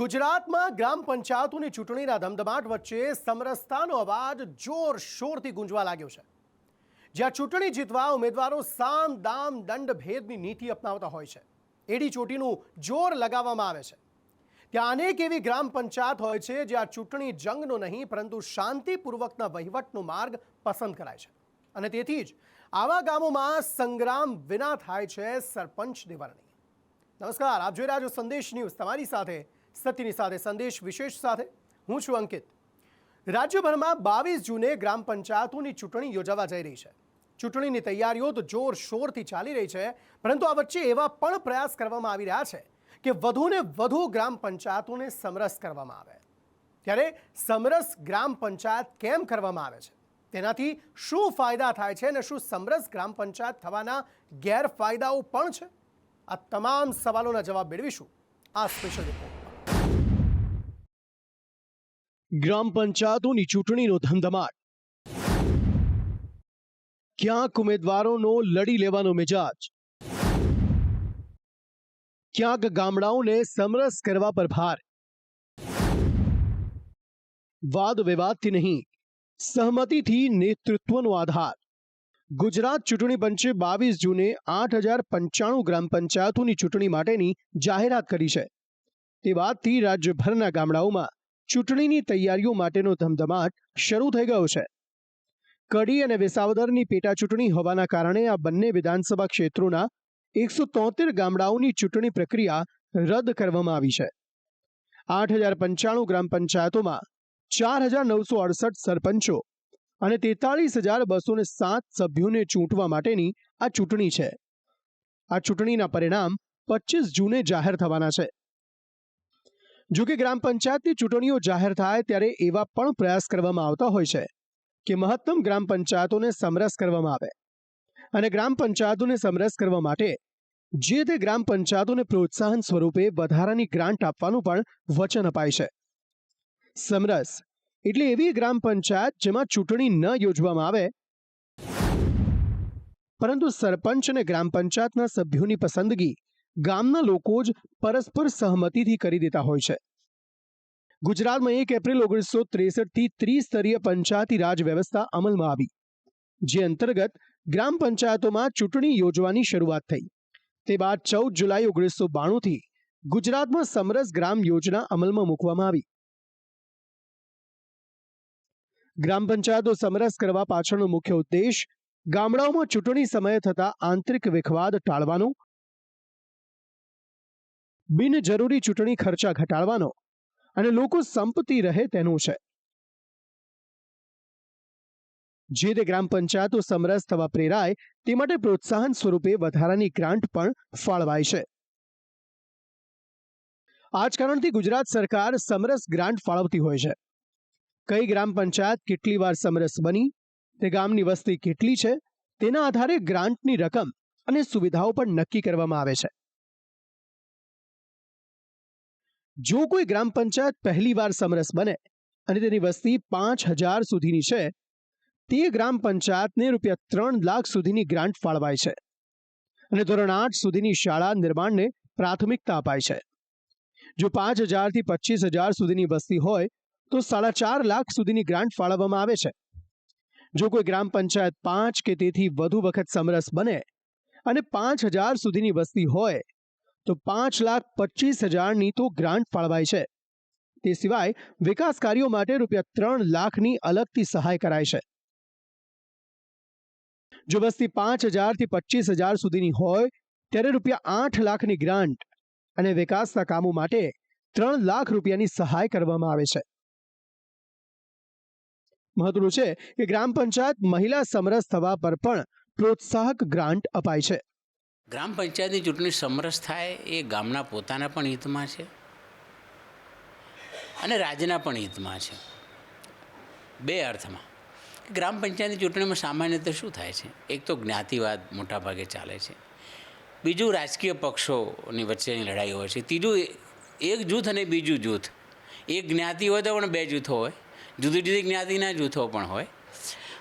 ગુજરાતમાં ગ્રામ પંચાયતોની ચૂંટણીના ધમધમાટ વચ્ચે સમરસતાનો અવાજ જોરશોરથી ગુંજવા લાગ્યો છે। જ્યાં ચૂંટણી જીતવા ઉમેદવારો સામ દામ દંડ ભેદની નીતિ અપનાવતા હોય છે, એડી ચોટીનું જોર લગાવવામાં આવે છે, ત્યાં અનેક એવી ગ્રામ પંચાયત હોય છે જ્યાં ચૂંટણી જંગનો નહીં પરંતુ શાંતિપૂર્વકના વહીવટનો માર્ગ પસંદ કરાય છે અને તેથી જ આવા ગામોમાં સંગ્રામ વિના થાય છે સરપંચ નિવડણી। નમસ્કાર, આપ જોઈ રહ્યા છો સંદેશ ન્યૂઝ, તમારી સાથે સત્યની સાથે સંદેશ વિશેષ સાથે હું છું અંકિત। રાજ્યભરમાં 22 જૂને ગ્રામ પંચાયતોની ચૂંટણી યોજાવા જઈ રહી છે। ચૂંટણીની તૈયારીઓ તો જોરશોરથી ચાલી રહી છે, પરંતુ આ વચ્ચે એવા પણ પ્રયાસ કરવામાં આવી રહ્યા છે કે વધુને વધુ ગ્રામ પંચાયતોને સમરસ કરવામાં આવે। ત્યારે સમરસ ગ્રામ પંચાયત કેમ કરવામાં આવે છે, તેનાથી શું ફાયદા થાય છે અને શું સમરસ ગ્રામ પંચાયત થવાના ગેરફાયદાઓ પણ છે? આ તમામ સવાલોના જવાબ મેળવીશું આ સ્પેશિયલ રિપોર્ટમાં। ગ્રામ પંચાયતોની ચૂંટણીનો ધમધમાટ, ક્યાંક ઉમેદવારોનો લડી લેવાનો મિજાજ, ક્યાંક ગામડાઓને સમરસ કરવા પર ભાર। વાદ વિવાદથી નહીં, સહમતિથી નેતૃત્વનો આધાર। ગુજરાત ચૂંટણી પંચે 22 જૂને 8095 ગ્રામ પંચાયતોની ચૂંટણી માટેની જાહેરાત કરી છે। તે બાદથી રાજ્યભરના ગામડાઓમાં ચૂંટણીની તૈયારીઓ માટેનો ધમધમાટ શરૂ થઈ ગયો છે। કડી અને વિસાવદરની પેટા ચૂંટણી હોવાના કારણે આ બંને વિધાનસભા ક્ષેત્રોના 173 ગામડાઓની ચૂંટણી પ્રક્રિયા રદ કરવામાં આવી છે। 8095 ગ્રામ પંચાયતોમાં 4968 સરપંચો અને 43207 સભ્યોને ચૂંટવા માટેની આ ચૂંટણી છે। આ ચૂંટણીના પરિણામ 25 જૂને જાહેર થવાના છે। જો કે ગ્રામ પંચાયતની ચૂંટણીઓ જાહેર થાય ત્યારે એવા પણ પ્રયાસ કરવામાં આવતા હોય છે કે મહત્તમ ગ્રામ પંચાયતોને સમરસ કરવામાં આવે અને ગ્રામ પંચાયતોને સમરસ કરવા માટે જે તે ગ્રામ પંચાયતોને પ્રોત્સાહન સ્વરૂપે વધારાની ગ્રાન્ટ આપવાનું પણ વચન અપાય છે। સમરસ એટલે એવી ગ્રામ પંચાયત જેમાં ચૂંટણી ન યોજવામાં આવે, પરંતુ સરપંચ અને ગ્રામ પંચાયતના સભ્યોની પસંદગી ગામના લોકો જ પરસ્પર સહમતિથી કરી દેતા હોય છે। ગુજરાતમાં 1 એપ્રિલ 1963થી ત્રિસ્તરીય પંચાયતી રાજ વ્યવસ્થા અમલમાં આવી, જે અંતર્ગત ગ્રામ પંચાયતોમાં ચૂંટણી યોજવાની શરૂઆત થઈ। તે બાદ 14 જુલાઈ 1992થી ગુજરાતમાં સમરસ ગ્રામ યોજના અમલમાં મૂકવામાં આવી। ગ્રામ પંચાયતો સમરસ કરવા પાછળનો મુખ્ય ઉદ્દેશ ગામડાઓમાં ચૂંટણી સમયે થતા આંતરિક વિખવાદ ટાળવાનો, બિનજરૂરી ચૂંટણી ખર્ચા ઘટાડવાનો અને લોકો સંપત્તિ રહે તેનું છે। જે તે ગ્રામ પંચાયતો સમરસ થવા પ્રેરાય તે માટે પ્રોત્સાહન સ્વરૂપે વધારાની ગ્રાન્ટ પણ ફાળવાય છે। આ જ કારણથી ગુજરાત સરકાર સમરસ ગ્રાન્ટ ફાળવતી હોય છે। કઈ ગ્રામ પંચાયત કેટલી વાર સમરસ બની, તે ગામની વસ્તી કેટલી છે, તેના આધારે ગ્રાન્ટની રકમ અને સુવિધાઓ પણ નક્કી કરવામાં આવે છે। જો કોઈ ગ્રામ પંચાયત પહેલી વાર સમરસ બને અને તેની વસ્તી 5000 સુધીની છે, તે ગ્રામ પંચાયતને ₹3 લાખ સુધીની ગ્રાન્ટ ફાળવાય છે અને ધોરણ 8 સુધીની શાળા નિર્માણને પ્રાથમિકતા અપાય છે। જો 5000 થી 25000 સુધીની વસ્તી હોય તો 4.5 લાખ સુધીની ગ્રાન્ટ ફાળવવામાં આવે છે। જો કોઈ ગ્રામ પંચાયત 5 કે તેથી વધુ વખત સમરસ બને અને 5000 સુધીની વસ્તી હોય તો 5,25,000ની તો ગ્રાન્ટ ફાળવાય છે। તે સિવાય વિકાસ કાર્યો માટે ₹3 લાખની અલગથી સહાય કરાય છે। જો વસ્તી 5000 થી 25000 સુધીની હોય ત્યારે ₹8 લાખની ગ્રાન્ટ અને વિકાસના કામો માટે ₹3 લાખ સહાય કરવામાં આવે છે। મહત્વનું છે કે ગ્રામ પંચાયત મહિલા સમરસ થવા પર પણ પ્રોત્સાહક ગ્રાન્ટ અપાય છે। ગ્રામ પંચાયતની ચૂંટણી સમરસ થાય એ ગામના પોતાના પણ હિતમાં છે અને રાજ્યના પણ હિતમાં છે। બે અર્થમાં ગ્રામ પંચાયતની ચૂંટણીમાં સામાન્ય રીતે શું થાય છે, એક તો જ્ઞાતિવાદ મોટાભાગે ચાલે છે, બીજું રાજકીય પક્ષોની વચ્ચેની લડાઈ હોય છે, ત્રીજું એક જૂથ અને બીજું જૂથ, એક જ્ઞાતિ હોય તો પણ બે જૂથો હોય, જુદી જુદી જ્ઞાતિના જૂથો પણ હોય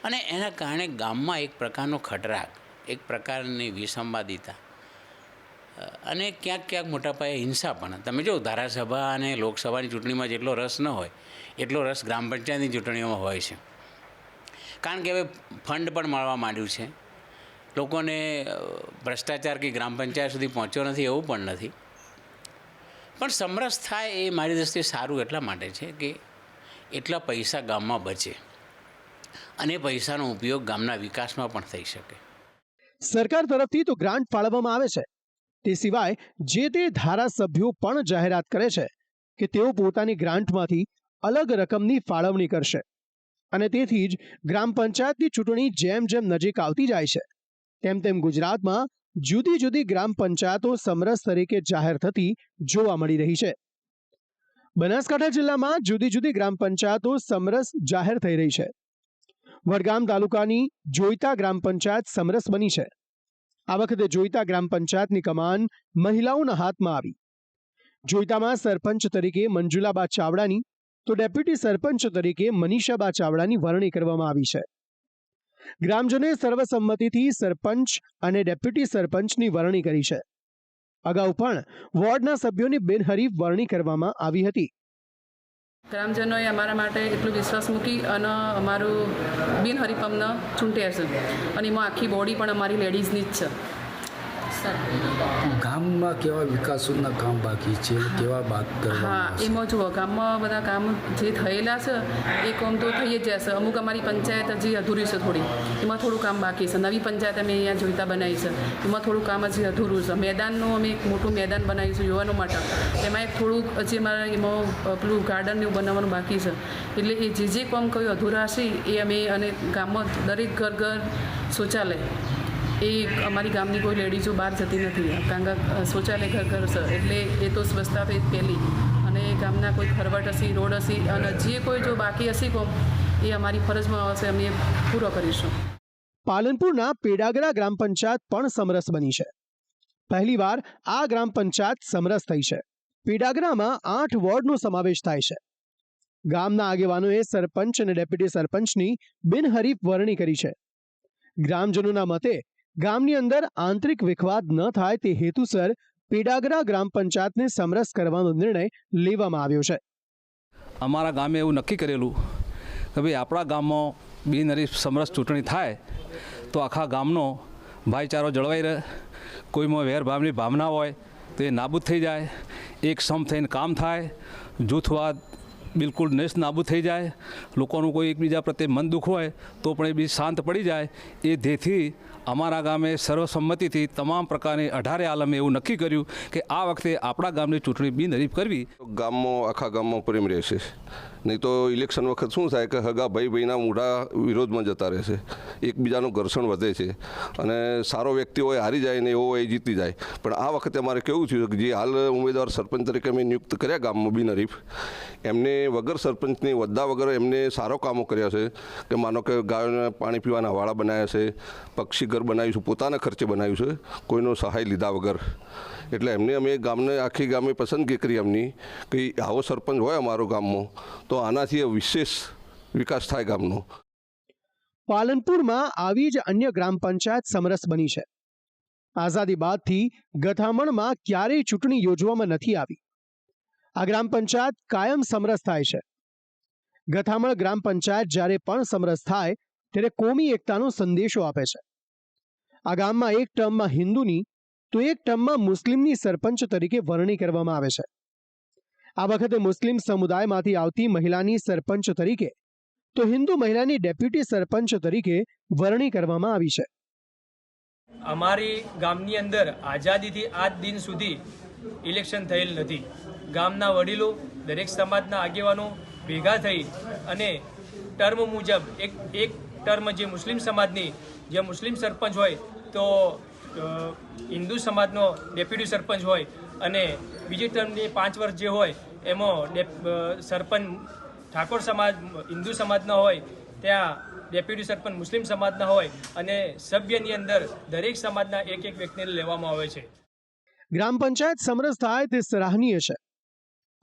અને એના કારણે ગામમાં એક પ્રકારનો ખટરાગ, એક પ્રકારની વિસંવાદિતા અને ક્યાંક ક્યાંક મોટા પાયે હિંસા પણ. તમે જો ધારાસભા અને લોકસભાની ચૂંટણીમાં જેટલો રસ ન હોય એટલો રસ ગ્રામ પંચાયતની ચૂંટણીઓમાં હોય છે. કારણ કે હવે ફંડ પણ મળવા માંડ્યું છે. લોકોને ભ્રષ્ટાચાર કે ગ્રામ પંચાયત સુધી પહોંચ્યો નથી એવું પણ નથી. પણ સમરસ થાય એ મારી દૃષ્ટિએ સારું એટલા માટે છે કે એટલા પૈસા ગામમાં બચે અને પૈસાનો ઉપયોગ ગામના વિકાસમાં પણ થઈ શકે. સરકાર તરફથી તો ગ્રાન્ટ ફાળવવામાં આવે છે, તે સિવાય જે તે ધારાસભ્યો પણ જાહેરાત કરે છે કે તેઓ પોતાની ગ્રાન્ટમાંથી અલગ રકમની ફાળવણી કરશે અને તેથી જ ગ્રામ પંચાયતની ચૂંટણી જેમ જેમ નજીક આવતી જાય છે તેમ તેમ ગુજરાતમાં જુદી જુદી ગ્રામ પંચાયતો સમરસ તરીકે જાહેર થતી જોવા મળી રહી છે. બનાસકાંઠા જિલ્લામાં જુદી જુદી ગ્રામ પંચાયતો સમરસ જાહેર થઈ રહી છે. વડગામ તાલુકાની જોઈતા ગ્રામ પંચાયત સમરસ બની છે. આ વખતે જોઈતા ગ્રામ પંચાયતની કમાન મહિલાઓના હાથમાં આવી. જોઈતામાં સરપંચ તરીકે મંજુલાબા ચાવડાની તો ડેપ્યુટી સરપંચ તરીકે મનીષાબા ચાવડાની વરણી કરવામાં આવી છે. ગ્રામજનોએ સર્વસંમતિથી સરપંચ અને ડેપ્યુટી સરપંચની વરણી કરી છે. અગાઉ પણ વોર્ડના સભ્યોની બિનહરીફ વરણી કરવામાં આવી હતી. ગ્રામજનોએ અમારા માટે એટલો વિશ્વાસ મૂકી અને અમારું બિનહરીફ અમને ચૂંટ્યા છે અને એમાં આખી બોડી પણ અમારી લેડીઝની જ છે. ગામમાં કેવા વિકાસોના કામ બાકી છે, કેવા બાદ કરવા? હા, એમાં જુઓ ગામમાં બધા કામ જે થયેલા છે એ કામ તો થઈ જ જશે. અમુક અમારી પંચાયત હજી અધૂરી છે થોડી, એમાં થોડું કામ બાકી છે. નવી પંચાયત અમે અહીંયા જોઈતા બનાવી છે, એમાં થોડું કામ હજી અધૂરું છે. મેદાનનું અમે એક મોટું મેદાન બનાવીશું યુવાનો માટે, એમાં એક થોડુંક હજી અમારે એમાં પેલું ગાર્ડન એવું બનાવવાનું બાકી છે. એટલે એ જે કામ કયું અધૂરા હશે એ અમે, અને ગામમાં દરેક ઘર ઘર શૌચાલય એ અમારી ગામની કોઈ લેડીઝો બહાર જતી નથી, કારણ કે શૌચાલય ઘર ઘર છે. એટલે એ તો સ્વચ્છતા તો એ પહેલી, અને ગામના કોઈ ખરવટ હશે, રોડ હશે, અને જે કોઈ જો બાકી હશે કોમ એ અમારી ફરજમાં આવશે, અમે એ પૂરો કરીશું. પાલનપુરના પેડાગરા ગ્રામ પંચાયત પણ સમરસ બની છે. પહેલીવાર આ ગ્રામ પંચાયત સમરસ થઈ છે. પેડાગરામાં 8 વોર્ડનો સમાવેશ થાય છે. ગામના આગેવાનોએ સરપંચ અને ડેપ્યુટી સરપંચની બિનહરીફ વરણી કરી છે. ગ્રામજનોના મતે ગામની અંદર આંતરિક વિખવાદ ન થાય તે હેતુસર પેડાગરા ગ્રામ પંચાયતને સમરસ કરવાનો નિર્ણય લેવામાં આવ્યો છે. અમારા ગામે એવું નક્કી કરેલું કે ભાઈ આપણા ગામમાં બિનહરીફ સમરસ ચૂંટણી થાય તો આખા ગામનો ભાઈચારો જળવાઈ રહે, કોઈમાં વેરભાવની ભાવના હોય તો એ નાબૂદ થઈ જાય, એક સમ થઈને કામ થાય, જૂથવાદ બિલકુલ નેસ્ત નાબૂદ થઈ જાય, લોકોનું કોઈ એકબીજા પ્રત્યે મન દુઃખ હોય તો પણ એ બી શાંત પડી જાય. એ ધ્યેયથી અમારા ગામે સર્વસંમતિથી તમામ પ્રકારની 18 આલમે એવું નક્કી કર્યું કે આ વખતે આપણા ગામની ચૂંટણી બિનહરીફ કરવી. ગામમાં આખા ગામમાં પ્રેમ રહેશે, નહીં તો ઇલેક્શન વખત શું થાય કે હગા ભાઈના મોઢા વિરોધમાં જતા રહેશે, એકબીજાનું ઘર્ષણ વધે છે અને સારો વ્યક્તિ હોય હારી જાય ને એવો હોય જીતી જાય. પણ આ વખતે અમારે કેવું થયું કે જે હાલ ઉમેદવાર સરપંચ તરીકે અમે નિયુક્ત કર્યા ગામમાં બિનહરીફ, એમને વગર સરપંચની હોદ્દા વગર એમને સારો કામો કર્યા છે. કે માનો કે ગાયોને પાણી પીવાના વાળા બનાવ્યા છે, પક્ષી ઘર બનાવ્યું છે, પોતાના ખર્ચે બનાવ્યું છે, કોઈનો સહાય લીધા વગર. એટલે એમને અમે ગામને આખી ગામે પસંદગી કરી એમની કે આવો સરપંચ હોય અમારો ગામમાં તો આનાથી વિશેષ વિકાસ થાય ગામનો. પાલનપુરમાં આવી જ અન્ય ગ્રામ પંચાયત સમરસ બની છે. આઝાદી બાદથી ગથામણમાં ક્યારેય ચૂંટણી યોજવામાં નથી આવી. આ ગ્રામ પંચાયત કાયમ સમરસ થાય છે. ગથામણ ગ્રામ પંચાયત જ્યારે પણ સમરસ થાય ત્યારે કોમી એકતાનો સંદેશો આપે છે. આ ગામમાં એક ટર્મમાં હિન્દુની તો એક ટર્મમાં મુસ્લિમની સરપંચ તરીકે વરણી કરવામાં આવે છે. આ વખતે મુસ્લિમ સમુદાયમાંથી આવતી મહિલાની સરપંચ તરીકે તો હિન્દુ મહિલાની ડેપ્યુટી સરપંચ તરીકે વરણી કરવામાં આવી છે. અમારી ગામની અંદર આઝાદીથી આજ દિન સુધી ઇલેક્શન થયેલ નથી. ગામના વડીલો, દરેક સમાજના આગેવાનો ભેગા થઈ અને ટર્મ મુજબ એક ટર્મ જે મુસ્લિમ સમાજની, જે મુસ્લિમ સરપંચ હોય તો હિન્દુ સમાજનો ડેપ્યુટી સરપંચ હોય, અને બીજી ટર્મની 5 વર્ષ જે હોય એમાં સરપંચ ઠાકોર સમાજ હિન્દુ સમાજના હોય, ત્યાં ડેપ્યુટી સરપંચ મુસ્લિમ સમાજના હોય, અને સભ્યની અંદર દરેક સમાજના એક વ્યક્તિને લેવામાં આવે છે. ગ્રામ પંચાયત સમરસ થાય તે સરાહનીય છે.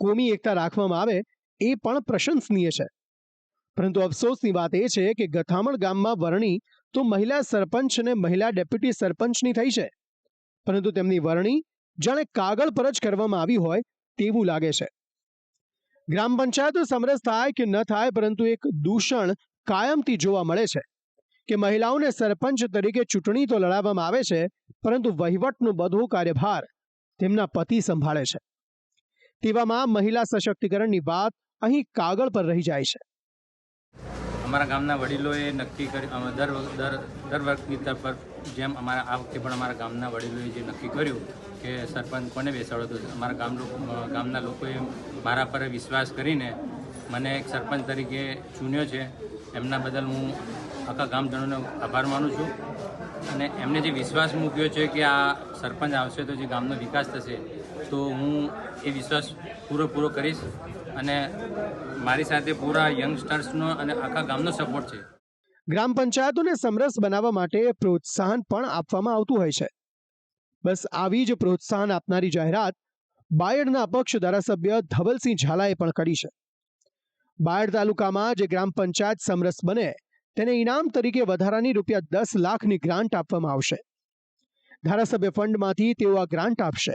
કોમી એકતા રાખવામાં આવે એ પણ પ્રશંસનીય છે. પરંતુ અફસોસની વાત એ છે કે ગથામણ ગામમાં વરણી તો મહિલા સરપંચ અને મહિલા ડેપ્યુટી સરપંચની થઈ છે, પરંતુ તેમની વરણી જાણે કાગળ પર જ કરવામાં આવી હોય તેવું લાગે છે. ગ્રામ પંચાયતો સમરસ થાય કે ન થાય, પરંતુ એક દૂષણ કાયમથી જોવા મળે છે કે મહિલાઓને સરપંચ તરીકે ચૂંટણી તો લડાવવામાં આવે છે, પરંતુ વહીવટનો બધો કાર્યભાર તેમના પતિ સંભાળે છે. તેવામાં મહિલા સશક્તિકરણની વાત અહીં કાગળ પર રહી જાય છે. અમારા ગામના વડીલોએ નક્કી કર્યું, દર વખતની તરફ જેમ આ વખતે પણ અમારા ગામના વડીલોએ જે નક્કી કર્યું કે સરપંચ કોને બેસાડો, તો અમારા ગામના લોકોએ મારા પર વિશ્વાસ કરીને મને એક સરપંચ તરીકે ચૂન્યો છે. એમના બદલ હું આખા ગામજનોનો આભાર માનું છું. અને એમને જે વિશ્વાસ મૂક્યો છે કે આ સરપંચ આવશે તો જે ગામનો વિકાસ થશે, તો હું એ વિશ્વાસ પૂરો કરીશ. અને મારી સાથે પૂરા યંગસ્ટર્સનો અને આખા ગામનો સપોર્ટ છે. ગ્રામ પંચાયતોને સમરસ બનાવવા માટે પ્રોત્સાહન પણ આપવામાં આવતું હોય છે. બસ આવી જ પ્રોત્સાહન આપનારી જાહેરાત બાયડના અપક્ષ ધારાસભ્ય ધવલસિંહ ઝાલાએ પણ કરી છે. બાયડ તાલુકામાં જે ગ્રામ પંચાયત સમરસ બને તેને ઇનામ તરીકે વધારાની ₹10 લાખની ગ્રાન્ટ આપવામાં આવશે. ધારાસભ્ય ફંડમાંથી તેઓ આ ગ્રાન્ટ આપશે.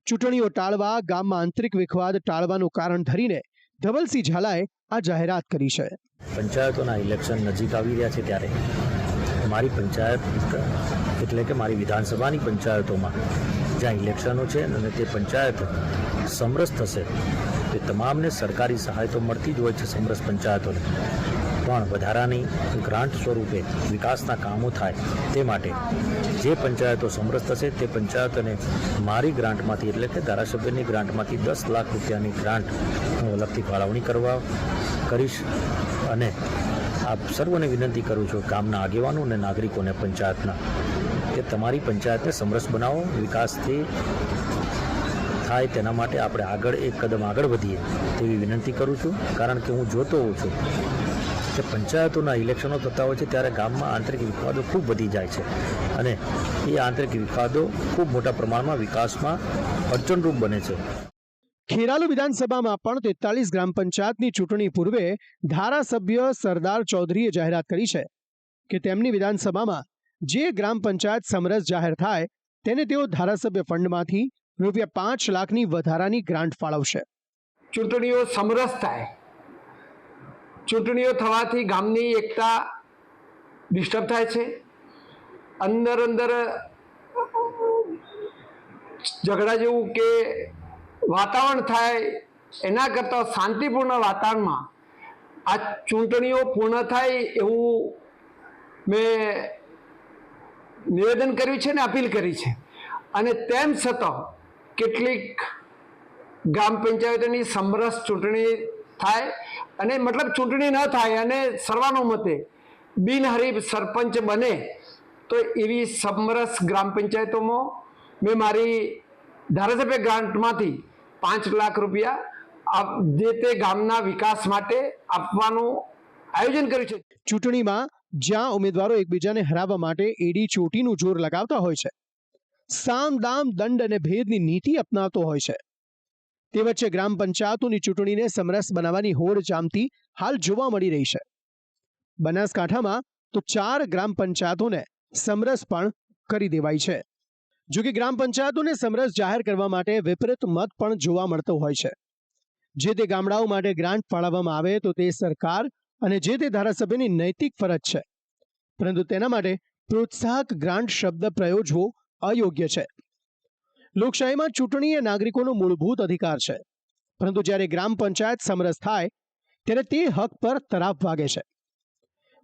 ચૂંટણીઓ ટાળવા, ગામમાં આંતરિક વિખવાદ ટાળવાનું કારણ ધરીને ધવલસિંહ ઝાલાએ આ જાહેરાત કરી છે. પંચાયતોના ઇલેક્શન નજીક આવી રહ્યા છે ત્યારે મારી પંચાયત એટલે કે મારી વિધાનસભાની પંચાયતોમાં જ્યાં ઇલેક્શનો છે અને તે પંચાયત સમરસ થશે તે તમામને સરકારી સહાય તો મળતી જ હોય છે સમરસ પંચાયતોને, પણ વધારાની ગ્રાન્ટ સ્વરૂપે વિકાસના કામો થાય તે માટે જે પંચાયતો સમરસ થશે તે પંચાયતોને મારી ગ્રાન્ટમાંથી એટલે કે ધારાસભ્યની ગ્રાન્ટમાંથી ₹10 લાખની ગ્રાન્ટ હું અલગથી ફાળવણી કરીશ. અને આપ સર્વને વિનંતી કરું છું, ગામના આગેવાનો અને નાગરિકોને પંચાયતના, કે તમારી પંચાયતને સમરસ બનાવો, વિકાસથી થાય તેના માટે આપણે એક કદમ આગળ વધીએ તેવી વિનંતી કરું છું. કારણ કે હું જોતો હોઉં છું કે પંચાયતોના ઇલેક્શનો થતા હોય છે ત્યારે ગામમાં આંતરિક વિવાદો ખૂબ વધી જાય છે અને એ આંતરિક વિવાદો ખૂબ મોટા પ્રમાણમાં વિકાસમાં અડચણરૂપ બને છે. ખેરાલુ વિધાનસભામાં પણ 43 ગ્રામ પંચાયતની ચૂંટણી પૂર્વે ધારાસભ્ય સરદાર ચૌધરીએ જાહેરાત કરી છે કે તેમની વિધાનસભામાં જે ગ્રામ પંચાયત સમરસ જાહેર થાય તેને તેઓ ધારાસભ્ય ફંડમાંથી ₹5 લાખની વધારાની ગ્રાન્ટ ફાળવશે. ચૂંટણીઓ સમરસ થાય, ચૂંટણીઓ થવાથી ગામની એકતા ડિસ્ટર્બ થાય છે, અંદર ઝઘડા જેવું કે વાતાવરણ થાય, એના કરતાં શાંતિપૂર્ણ વાતાવરણમાં આ ચૂંટણીઓ પૂર્ણ થાય એવું મેં નિવેદન કર્યું છે ને અપીલ કરી છે. અને તેમ છતાં કેટલીક ગ્રામ પંચાયતોની સમરસ ચૂંટણી થાય અને મતલબ ચૂંટણી ન થાય અને સર્વાનુમતે બિનહરીફ સરપંચ બને, તો એવી સમરસ ગ્રામ પંચાયતોમાં મેં મારી ધારાસભ્ય ગ્રાન્ટમાંથી ₹5 લાખ જે તે ગામના વિકાસ માટે આપવાનું આયોજન કર્યું છે. ચૂંટણીમાં જ્યાં ઉમેદવારો એકબીજાને હરાવવા માટે એડી ચોટીનું જોર લગાવતા હોય છે, સામ દામ દંડ અને ભેદની નીતિ અપનાવતો હોય છે, તે વચ્ચે ગ્રામ પંચાયતોની ચૂંટણીને સમરસ બનાવવાની હોડ જામતી હાલ જોવા મળી રહી છે. બનાસકાંઠામાં તો 4 ગ્રામ પંચાયતોને સમરસ પણ કરી દેવાઈ છે. જો કે ગ્રામ પંચાયતોને સમરસ જાહેર કરવા માટે વિપરીત મત પણ જોવા મળતો હોય છે. જે તે ગામડાઓ માટે ગ્રાન્ટ ફાળવવામાં આવે તો તે સરકાર અને જે તે ધારાસભ્યની નૈતિક ફરજ છે, પરંતુ તેના માટે પ્રોત્સાહક ગ્રાન્ટ શબ્દ પ્રયોજવો અયોગ્ય છે. લોકશાહીમાં ચૂંટણી એ નાગરિકોનો મૂળભૂત અધિકાર છે, પરંતુ જ્યારે ગ્રામ પંચાયત સમરસ થાય ત્યારે તે હક પર તરાપ વાગે છે.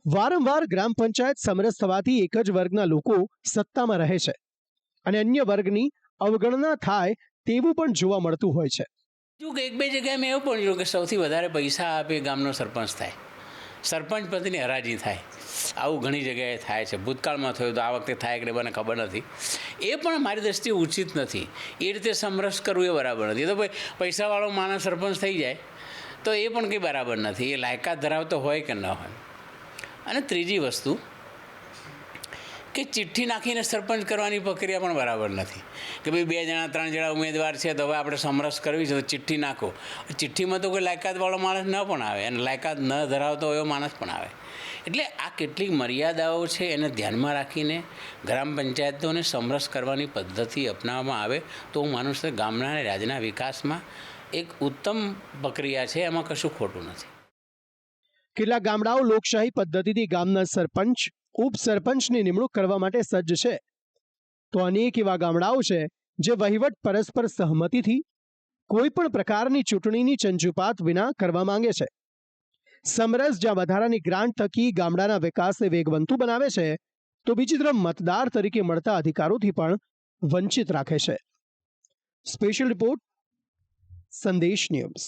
વારંવાર ગ્રામ પંચાયત સમરસ થવાથી એક જ વર્ગના લોકો સત્તામાં રહે છે અને અન્ય વર્ગની અવગણના થાય તેવું પણ જોવા મળતું હોય છે. જો કે એક બે જગ્યાએ મેં એવું પણ જોયું કે સૌથી વધારે પૈસા આપે ગામનો સરપંચ થાય, સરપંચ પતિની હરાજી થાય. આવું ઘણી જગ્યાએ થાય છે. ભૂતકાળમાં થયું તો આ વખતે થાય કે મને ખબર નથી. એ પણ મારી દૃષ્ટિએ ઉચિત નથી. એ રીતે સમરસ કરવું એ બરાબર નથી. એ તો પૈસાવાળો માણસ સરપંચ થઈ જાય તો એ પણ કંઈ બરાબર નથી. એ લાયકાત ધરાવતો હોય કે ન હોય. અને ત્રીજી વસ્તુ કે ચિઠ્ઠી નાખીને સરપંચ કરવાની પ્રક્રિયા પણ બરાબર નથી કે ભાઈ 2 જણા 3 જણા ઉમેદવાર છે તો હવે આપણે સમરસ કરવી છે તો ચિઠ્ઠી નાખો. ચિઠ્ઠીમાં તો કોઈ લાયકાતવાળો માણસ ન પણ આવે અને લાયકાત ન ધરાવતો એવો માણસ પણ આવે. એટલે આ કેટલીક મર્યાદાઓ છે એને ધ્યાનમાં રાખીને ગ્રામ પંચાયતોને સમરસ કરવાની પદ્ધતિ અપનાવવામાં આવે તો હું માનું છું કે ગામના અને રાજ્યના વિકાસમાં એક ઉત્તમ પ્રક્રિયા છે, એમાં કશું ખોટું નથી. કેટલાક ગામડાઓ લોકશાહી પદ્ધતિથી ગામના સરપંચ ઉપસરપંચની નિમણૂક કરવા માટે સજ્જ છે, તો અનેક એવા ગામડાઓ છે જે વહીવટ પરસ્પર સહમતિથી કોઈ પણ પ્રકારની ચૂંટણીની ચંચુપાત વિના કરવા માંગે છે. સમરસ જ્યાં વધારાની ગ્રાન્ટ થકી ગામડાના વિકાસને વેગવંતુ બનાવે છે, તો બીજી તરફ મતદાર તરીકે મળતા અધિકારોથી પણ વંચિત રાખે છે. સ્પેશિયલ રિપોર્ટ, સંદેશ ન્યૂઝ.